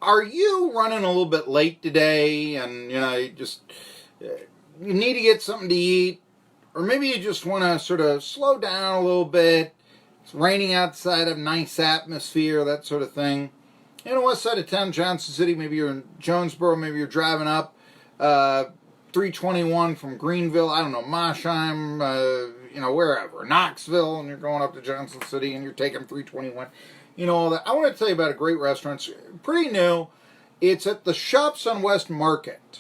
Are you running a little bit late today and, you need to get something to eat? Or maybe you just want to sort of slow down a little bit. It's raining outside, a nice atmosphere, that sort of thing. West side of town, Johnson City, maybe you're in Jonesboro, maybe you're driving up 321 from Greenville, I don't know, Moshheim, wherever, Knoxville, and you're going up to Johnson City and you're taking 321. All that. I want to tell you about a great restaurant. It's pretty new. It's at the Shops on West Market,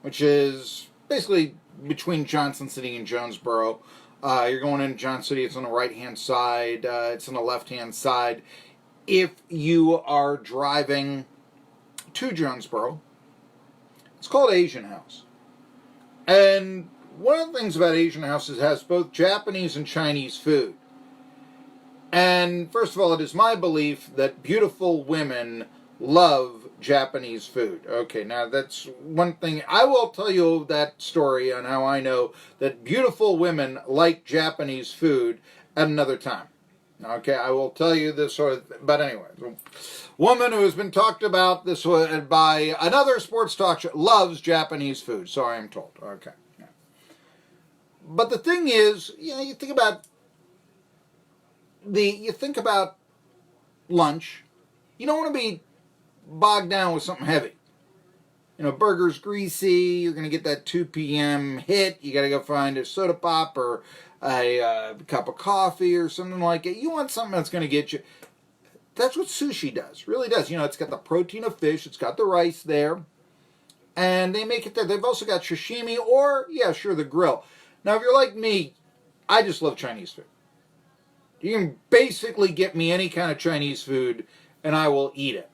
which is basically between Johnson City and Jonesboro. You're going into Johnson City, it's on the right-hand side. It's on the left-hand side. If you are driving to Jonesboro, it's called Asian House. And one of the things about Asian House is it has both Japanese and Chinese food. And first of all, it is my belief that beautiful women love Japanese food. Okay, now that's one thing. I will tell you that story on how I know that beautiful women like Japanese food at another time. Okay, I will tell you this sort of, but anyway, the woman who has been talked about this by another sports talk show loves Japanese food, so I am told. Okay. Yeah. But the thing is, you think about lunch, you don't want to be bogged down with something heavy. Burger's greasy, you're going to get that 2 p.m. hit, you got to go find a soda pop or a cup of coffee or something like it. You want something that's going to get you. That's what sushi does, really does. It's got the protein of fish, it's got the rice there, and they make it there. They've also got sashimi or, the grill. Now, if you're like me, I just love Chinese food. You can basically get me any kind of Chinese food, and I will eat it.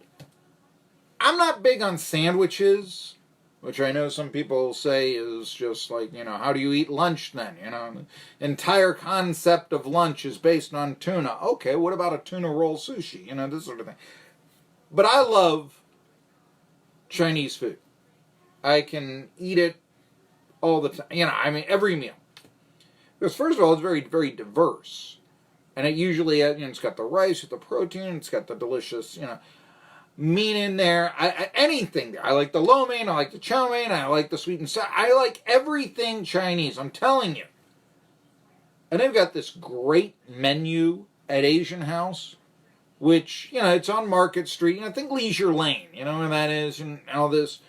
I'm not big on sandwiches, which I know some people say is just like, how do you eat lunch then? The entire concept of lunch is based on tuna. Okay, what about a tuna roll sushi? This sort of thing. But I love Chinese food. I can eat it all the time. Every meal. Because first of all, it's very, very diverse. And it usually, it's got the rice with the protein. It's got the delicious, meat in there. Anything there. I like the lo mein. I like the chow mein. I like the sweet and sour. I like everything Chinese. I'm telling you. And they've got this great menu at Asian House, which, it's on Market Street. I think Leisure Lane, where that is, and all this.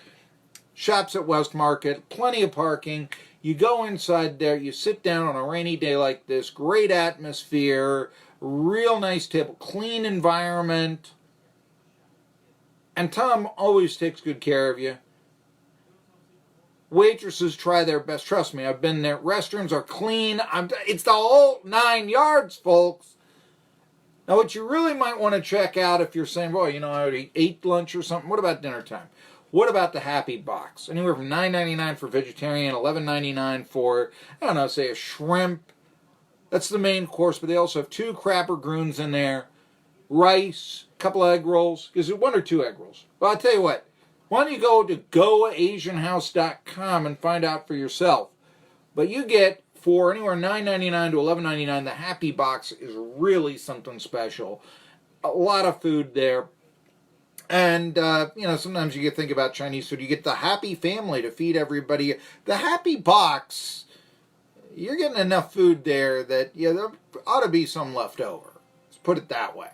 Shops at West Market. Plenty of parking. You go inside there, you sit down on a rainy day like this, great atmosphere, real nice table, clean environment. And Tom always takes good care of you. Waitresses try their best. Trust me, I've been there. Restrooms are clean. It's the whole 9 yards, folks. Now, what you really might want to check out if you're saying, boy, I already ate lunch or something. What about dinner time? What about the Happy Box? Anywhere from $9.99 for vegetarian, $11.99 for, say a shrimp. That's the main course, but they also have 2 crapper groons in there, rice, a couple of egg rolls. Is it 1 or 2 egg rolls? Well, I'll tell you what. Why don't you go to goasianhouse.com and find out for yourself. But you get, for anywhere $9.99 to $11.99, the Happy Box is really something special. A lot of food there. And, sometimes you think about Chinese food. You get the Happy Family to feed everybody. The Happy Box, you're getting enough food there that, there ought to be some left over. Let's put it that way.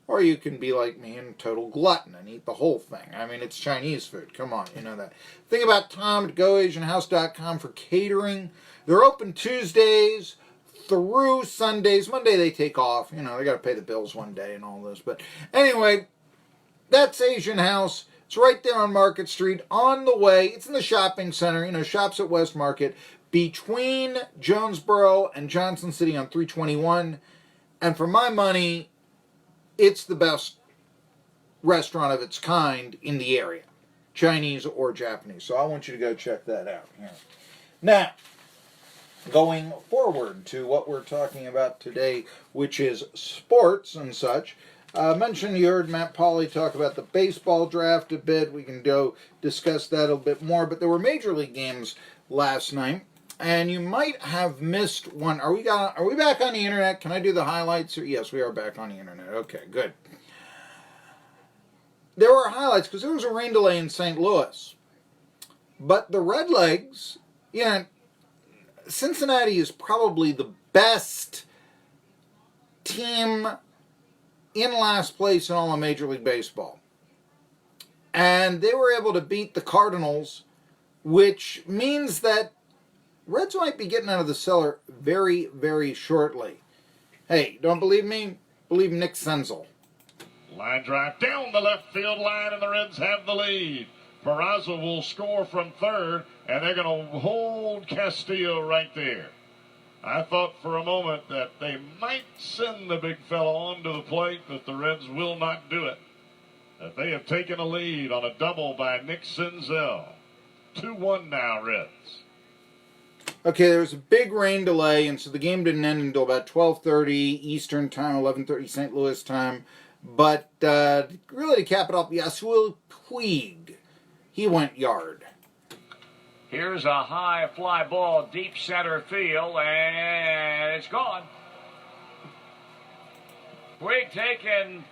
Or you can be like me and a total glutton and eat the whole thing. It's Chinese food. Come on, you know that. Think about Tom at goasianhouse.com for catering. They're open Tuesdays through Sundays. Monday they take off. They got to pay the bills one day and all this. But anyway, that's Asian House. It's right there on Market Street, on the way. It's in the shopping center, Shops at West Market, between Jonesboro and Johnson City on 321. And for my money, it's the best restaurant of its kind in the area, Chinese or Japanese. So I want you to go check that out. Now, going forward to what we're talking about today, which is sports and such. Mentioned you heard Matt Pauley talk about the baseball draft a bit. We can go discuss that a bit more. But there were Major League games last night, and you might have missed one. Are we back on the internet? Can I do the highlights? Yes, we are back on the internet. Okay, good. there were highlights because there was a rain delay in St. Louis. But the Redlegs, Cincinnati is probably the best team in last place in all of Major League Baseball. And they were able to beat the Cardinals, which means that Reds might be getting out of the cellar very, very shortly. Hey, don't believe me? Believe Nick Senzel. Line drive down the left field line, and the Reds have the lead. Peraza will score from third, and they're going to hold Castillo right there. I thought for a moment that they might send the big fella onto the plate, but the Reds will not do it. That they have taken a lead on a double by Nick Senzel. 2-1 now, Reds. Okay, there was a big rain delay, and so the game didn't end until about 12:30 Eastern time, 11:30 St. Louis time. But really to cap it off, Yasuo Puig, he went yard. Here's a high fly ball, deep center field, and it's gone. Puig taking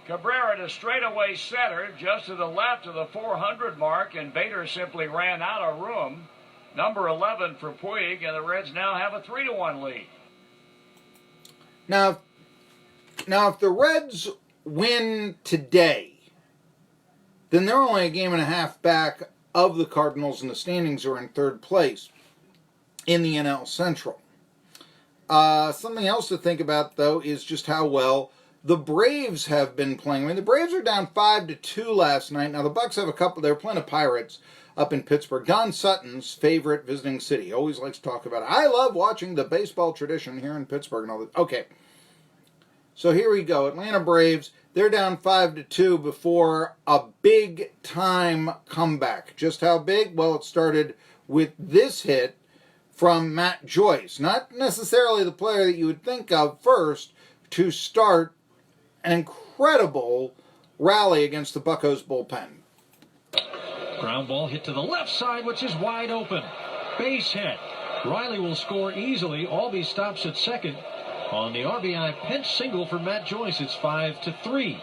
Cabrera to straightaway center, just to the left of the 400 mark, and Bader simply ran out of room. Number 11 for Puig, and the Reds now have a 3-1 lead. Now, if the Reds win today, then they're only a game and a half back of the Cardinals, and the standings are in third place in the NL Central. Something else to think about, though, is just how well the Braves have been playing. I mean, the Braves are down 5-2 last night. Now, the Bucks have a couple. They were playing the Pirates up in Pittsburgh. Don Sutton's favorite visiting city. Always likes to talk about it. I love watching the baseball tradition here in Pittsburgh and all that. Okay. So here we go. Atlanta Braves, they're down 5-2 before a big-time comeback. Just how big? Well, it started with this hit from Matt Joyce. Not necessarily the player that you would think of first to start an incredible rally against the Buccos bullpen. Ground ball hit to the left side, which is wide open. Base hit. Riley will score easily. Albee stops at second. On the RBI pinch single for Matt Joyce, it's 5-3.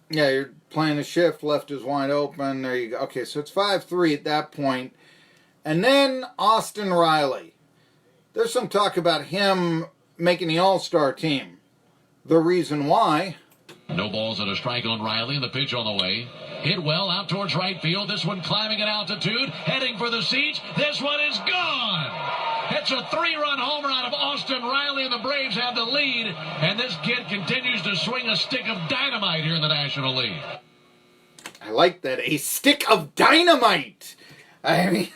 Yeah, you're playing the shift. Left is wide open. There you go. Okay, so it's 5-3 at that point. And then Austin Riley. There's some talk about him making the All-Star team. The reason why. No balls and a strike on Riley, and the pitch on the way. Hit well out towards right field. This one climbing at altitude, heading for the seats. This one is gone. It's a 3-run homer out of Austin Riley, and the Braves have the lead. And this kid continues to swing a stick of dynamite here in the National League. I like that. A stick of dynamite. I mean,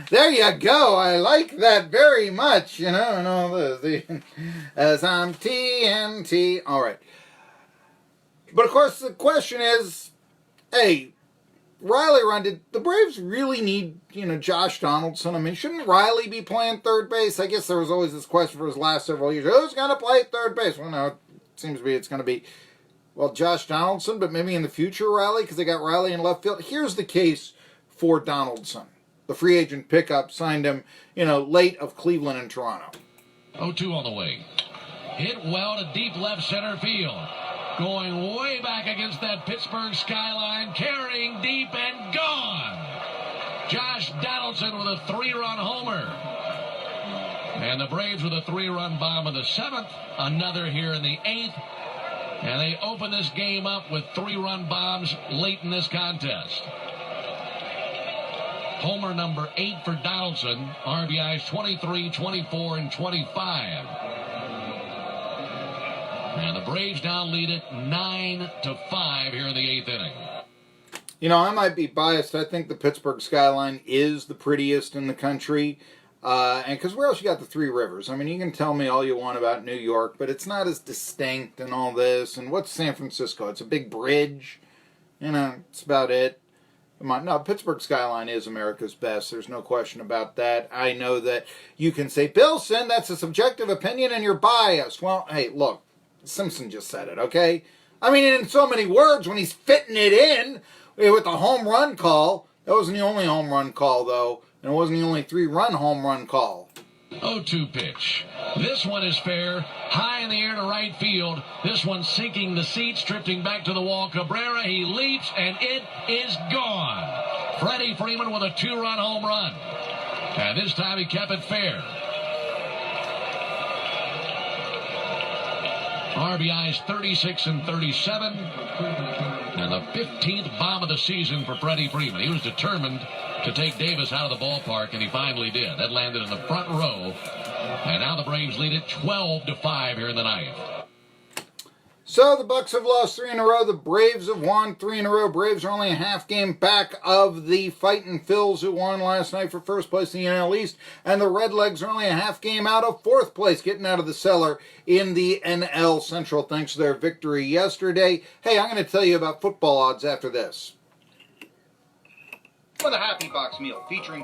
there you go. I like that very much. And all this. As I'm TNT. All right. But, of course, the question is, hey, Riley run, did the Braves really need, Josh Donaldson? I mean, shouldn't Riley be playing third base? I guess there was always this question for his last several years. Who's going to play third base? Well, no, it seems to be it's going to be, Josh Donaldson, but maybe in the future Riley, because they got Riley in left field. Here's the case for Donaldson. The free agent pickup signed him, late of Cleveland and Toronto. 0-2 on the way. Hit well to deep left center field. Going way back against that Pittsburgh skyline, carrying deep and gone. Josh Donaldson with a 3-run homer. And the Braves with a 3-run bomb in the 7th, another here in the 8th. And they open this game up with 3-run bombs late in this contest. Homer number 8 for Donaldson. RBIs 23, 24, and 25. And the Braves now lead it 9-5 here in the 8th inning. I might be biased. I think the Pittsburgh skyline is the prettiest in the country. And because where else you got the Three Rivers? I mean, you can tell me all you want about New York, but it's not as distinct and all this. And what's San Francisco? It's a big bridge. It's about it. Come on. No, Pittsburgh skyline is America's best. There's no question about that. I know that you can say, Billson, that's a subjective opinion and you're biased. Well, hey, look. Simpson just said it, okay? I mean, in so many words when he's fitting it in with the home run call. That wasn't the only home run call, though. And it wasn't the only 3-run home run call. 0-2 pitch. This one is fair. High in the air to right field. This one sinking the seats, drifting back to the wall. Cabrera, he leaps, and it is gone. Freddie Freeman with a 2-run home run. And this time he kept it fair. RBIs 36 and 37. And the 15th bomb of the season for Freddie Freeman. He was determined to take Davis out of the ballpark, and he finally did. That landed in the front row. And now the Braves lead it 12-5 here in the ninth. So the Bucks have lost 3 in a row. The Braves have won 3 in a row. Braves are only a half game back of the Fightin' Phils who won last night for first place in the NL East. And the Redlegs are only a half game out of fourth place, getting out of the cellar in the NL Central thanks to their victory yesterday. Hey, I'm going to tell you about football odds after this. For the Happy Box meal featuring